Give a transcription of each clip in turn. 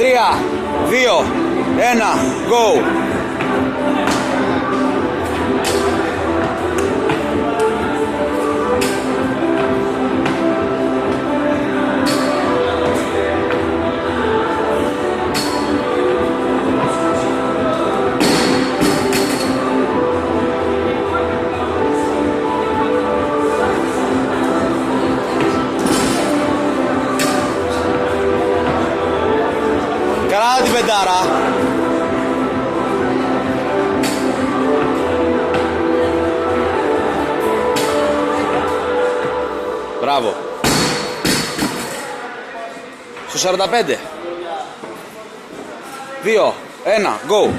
3, 2, 1, go! Κράτα την πεντάρα. Μπράβο. Στο 45. 2, 1, go.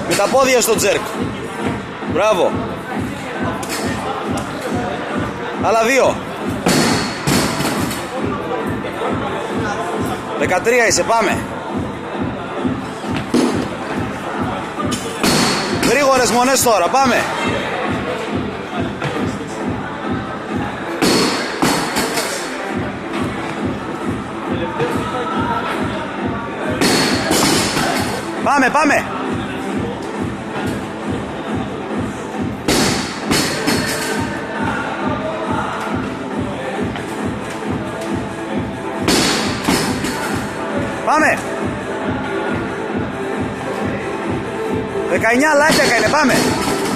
Με τα πόδια στο τζέρκ. Μπράβο. Άλλα 2. 13 είσαι, πάμε. Γρήγορες μονές τώρα, πάμε. Πάμε, πάμε. Πάμε. 19 λάθη είναι, πάμε.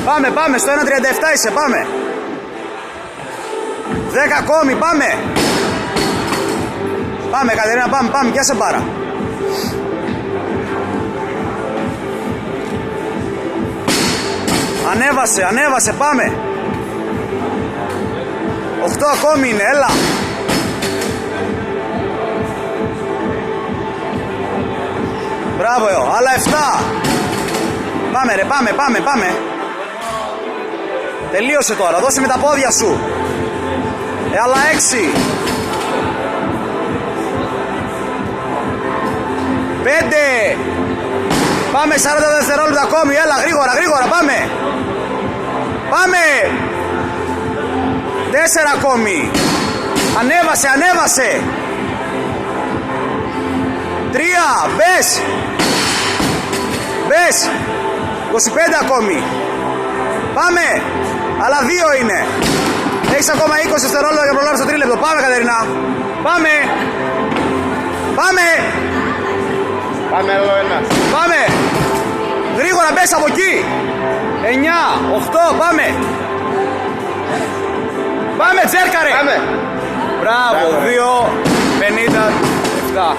Πάμε, πάμε, στο 1.37 είσαι, πάμε. 10 ακόμη, πάμε. Πάμε Κατερίνα, πάμε, πάμε, πιάσε μπάρα. Ανέβασε, ανέβασε, πάμε. 8 ακόμη είναι, έλα. Μπράβο, άλλα 7. Πάμε ρε, πάμε, πάμε, πάμε. Τελείωσε τώρα, δώσε με τα πόδια σου. Άλλα 6. 5. Πάμε 40 δευτερόλεπτα ακόμη, έλα γρήγορα, γρήγορα, πάμε. Πάμε. 4 ακόμη. Ανέβασε, ανέβασε. 3, μπες. Μπες. 25 ακόμη. Πάμε. Άλλα 2 είναι. Έχεις ακόμα 20 δευτερόλεπτα για να προλάβεις το τρίλεπτο. Πάμε Κατερίνα. Πάμε. Πάμε. Πάμε άλλο ένα. Πάμε. Γρήγορα μπες από εκεί. 9, 8, πάμε. Πάμε τζέρκαρε. Πάμε. Μπράβο, 2, 57.